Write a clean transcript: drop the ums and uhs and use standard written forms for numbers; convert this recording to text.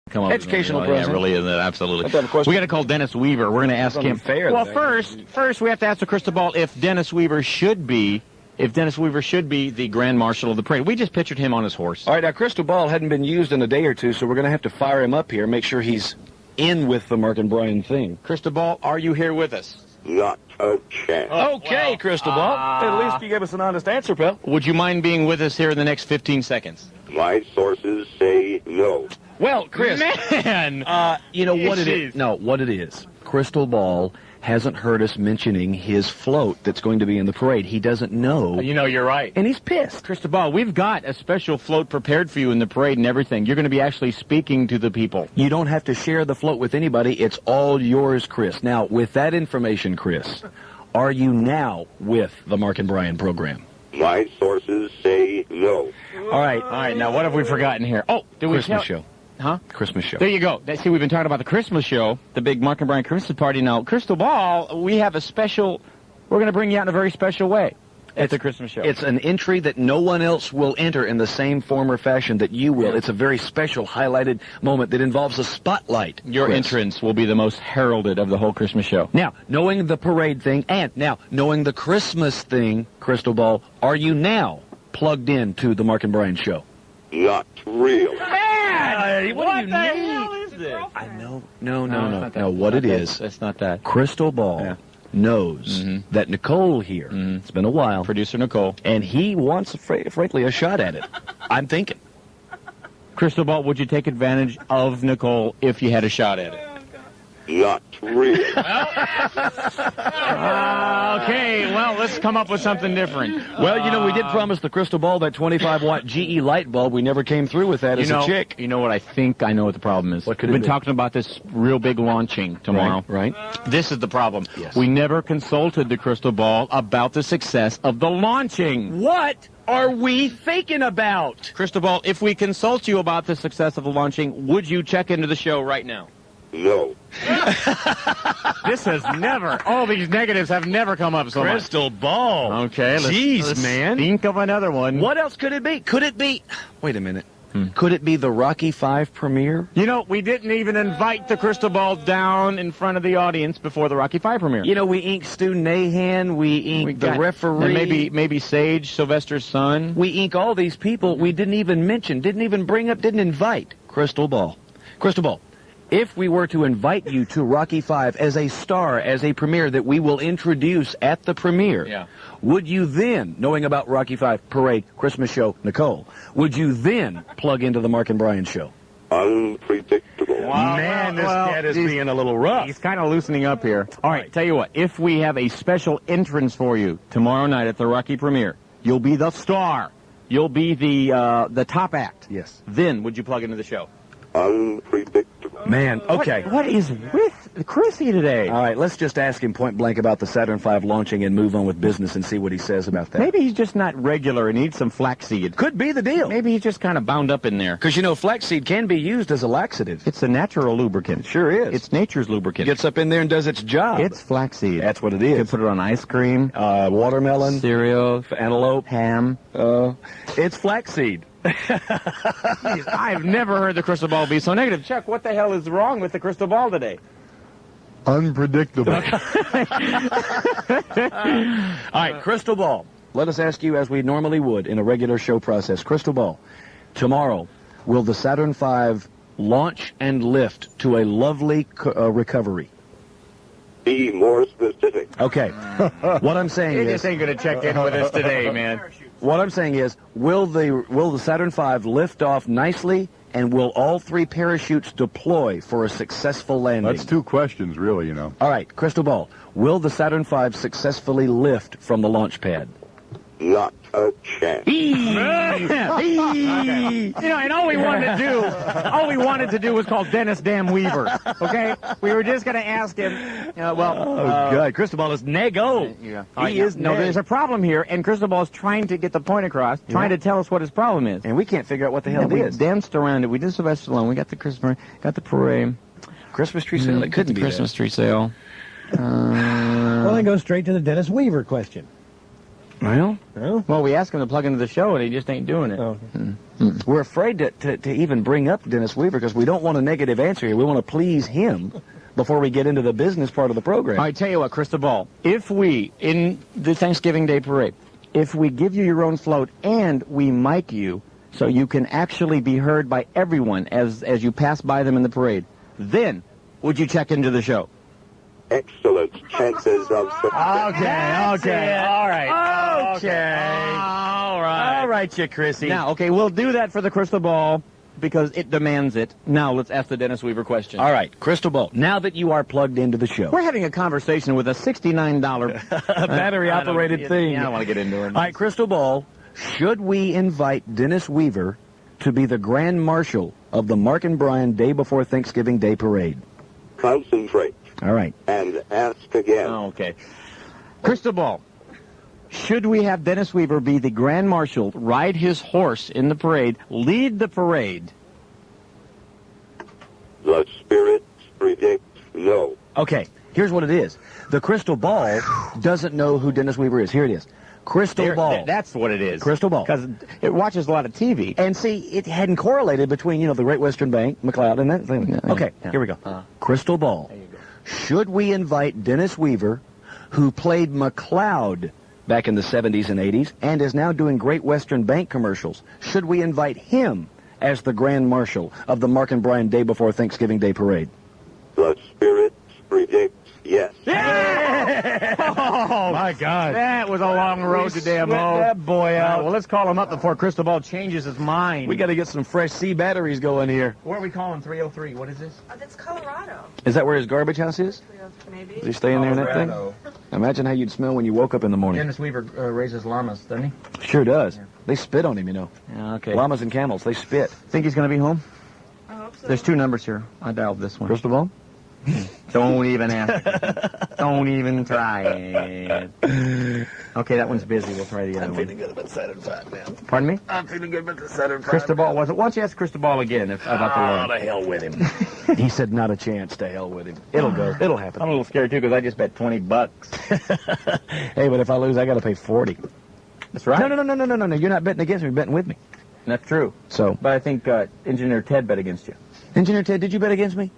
come up Educational with. Yeah, present. really, isn't it? Absolutely. I have a question. We got to call Dennis Weaver. We're going to ask him. unfair, Well, though. first we have to ask the crystal ball if Dennis Weaver should be the Grand Marshal of the parade. We just pictured him on his horse. All right, now, crystal ball hadn't been used in a day or two, so we're going to have to fire him up here, make sure he's in with the Mark and Brian thing. Crystal ball, are you here with us? Not a chance. Okay, crystal ball. At least you gave us an honest answer, pal. Would you mind being with us here in the next 15 seconds? My sources say no. Well, Chris, Man! you know what it Jeez. is? No, what it is. Crystal ball hasn't heard us mentioning his float that's going to be in the parade. He doesn't know, You know, you're right. and he's pissed. Crystal ball, we've got a special float prepared for you in the parade and everything. You're going to be actually speaking to the people. You don't have to share the float with anybody. It's all yours, Chris. Now, with that information, Chris, are you now with the Mark and Brian program? My sources say no. All right. All right, now what have we forgotten here? Oh, did we Christmas show. Huh? Christmas show. There you go. See, we've been talking about the Christmas show, the big Mark and Brian Christmas party. Now, Crystal Ball, we have a special, we're going to bring you out in a very special way at the Christmas show. It's an entry that no one else will enter in the same form or fashion that you will. It's a very special, highlighted moment that involves a spotlight. Your Chris. entrance will be the most heralded of the whole Christmas show. Now, knowing the parade thing, and now knowing the Christmas thing, Crystal Ball, are you now plugged in to the Mark and Brian show? Not real. Man! what do you the need? hell is this? I know. No. it's not that. What it It's is, It's not that. Crystal Ball Yeah. knows that Nicole here, it's been a while, Producer Nicole. and he wants, frankly, a shot at it. I'm thinking. Crystal Ball, would you take advantage of Nicole if you had a shot at it? Not real. Okay, well, let's come up with something different. Well, you know, we did promise the Crystal Ball that 25-watt GE light bulb. We never came through with that as a chick. You know what I think I know what the problem is. What could it We've been be? talking about this real big launching tomorrow. Right. This is the problem. Yes. We never consulted the Crystal Ball about the success of the launching. What are we thinking about? Crystal Ball, if we consult you about the success of the launching, would you check into the show right now? No. This has never, all these negatives have never come up so much. Crystal Ball. Okay, Jeez, let's man. think of another one. What else could it be? Could it be... Wait a minute. Could it be the Rocky V premiere? You know, we didn't even invite the Crystal Ball down in front of the audience before the Rocky V premiere. You know, we inked Stu Nahan, we inked the referee. And maybe Sage, Sylvester's son. We ink all these people we didn't even mention, didn't even bring up, didn't invite. Crystal Ball. Crystal Ball. If we were to invite you to Rocky V as a star, as a premiere that we will introduce at the premiere, would you then, knowing about Rocky V, Parade, Christmas show, Nicole, would you then plug into the Mark and Brian show? Unpredictable. Man, this cat is being a little rough. He's kind of loosening up here. All right, tell you what, if we have a special entrance for you tomorrow night at the Rocky premiere, you'll be the star. You'll be the top act. Yes. Then would you plug into the show? Unpredictable. Man, okay. What is with Chrissy today? All right, let's just ask him point blank about the Saturn V launching and move on with business and see what he says about that. Maybe he's just not regular and needs some flaxseed. Could be the deal. Maybe he's just kind of bound up in there. Because, you know, flaxseed can be used as a laxative. It's a natural lubricant. It sure is. It's nature's It lubricant. gets up in there and does its job. It's flaxseed. That's what it You can is. put it on ice cream, Watermelon, cereal, antelope. ham. It's flaxseed. I've never heard the crystal ball be so negative. Chuck, what the hell is wrong with the crystal ball today? Unpredictable. All right, Crystal Ball. Let us ask you, as we normally would in a regular show process, Crystal Ball, tomorrow, will the Saturn V launch and lift to a lovely recovery? Be more specific. Okay. What I'm saying You is, just ain't going to check in with us today, man. what I'm saying is, will the Saturn V lift off nicely, and will all three parachutes deploy for a successful landing? That's two questions, really, you know. All right, Crystal Ball, will the Saturn V successfully lift from the launch pad? Not a chance. You know, and all we wanted to do was call Dennis Damn Weaver. Okay, we were just going to ask him. God, Crystal Ball is nego. He is no. neg. There's a problem here, and Crystal Ball is trying to get the point across, trying to tell us what his problem is. And we can't figure out what the hell And it we is. danced around it. We did Sylvester Stallone. We got the Christmas, got the parade, Christmas tree sale? It couldn't be Christmas tree sale. Well, then go straight to the Dennis Weaver question. Well, Well, we asked him to plug into the show, and he just ain't doing it. we're afraid to even bring up Dennis Weaver because we don't want a negative answer here. We want to please him before we get into the business part of the program. All right, tell you what, Cristobal, if we, in the Thanksgiving Day Parade, if we give you your own float and we mic you so you can actually be heard by everyone as you pass by them in the parade, then would you check into the show? Excellent chances of success. Okay, all right. Okay. All right. All right, you Chrissy. Now, okay, we'll do that for the crystal ball because it demands it. Now, let's ask the Dennis Weaver question. All right, Crystal Ball, now that you are plugged into the show. We're having a conversation with a $69 Battery-operated thing. Yeah, I don't want to get into it. All right, Crystal Ball, should we invite Dennis Weaver to be the Grand Marshal of the Mark and Brian Day Before Thanksgiving Day Parade? Concentrate All right. and ask again. Oh, okay. Crystal ball. Should we have Dennis Weaver be the Grand Marshal, ride his horse in the parade, lead the parade? The spirits predict no. Okay, here's what it is. The Crystal Ball doesn't know who Dennis Weaver is. Here it is. Crystal Ball. That's what it is. Crystal ball. Because it watches a lot of TV. And see, it hadn't correlated between, the Great Western Bank, McLeod, and that thing. Yeah, Okay, yeah. here we go. Crystal Ball. There you go. Should we invite Dennis Weaver, who played McLeod back in the 70s and 80s, and is now doing Great Western Bank commercials? Should we invite him as the Grand Marshal of the Mark and Brian Day Before Thanksgiving Day Parade? The spirits predict yes. Oh, My God. that was a long road to Sweat DMO. that boy All right, out. well, let's call him up before Crystal Ball changes his mind. We got to get some fresh C batteries going here. Where are we calling 303? What is this? That's Colorado. Is that where his garbage house is? Maybe. Is he staying there in that thing? Imagine how you'd smell when you woke up in the morning. Dennis Weaver raises llamas, doesn't he? Sure does. They spit on him, Yeah, okay. Llamas and camels, they spit. Think he's going to be home? I hope so. There's two numbers here. I dialed this one. Crystal Ball? Don't even ask. Don't even try it. Okay, that one's busy. We'll try the other one. good about Saturn 5, man. Pardon me? I'm feeling good about the Saturn 5. Crystal Ball, was it? Why don't you ask Crystal Ball again about the loan? to hell with him. He said not a chance, to hell with him. It'll go. It'll happen. I'm a little scared, too, because I just bet $20. Hey, but if I lose, I got to pay 40. That's right. No. You're not betting against me. You're betting with me. That's true. So, But I think Engineer Ted bet against you. Engineer Ted, did you bet against me?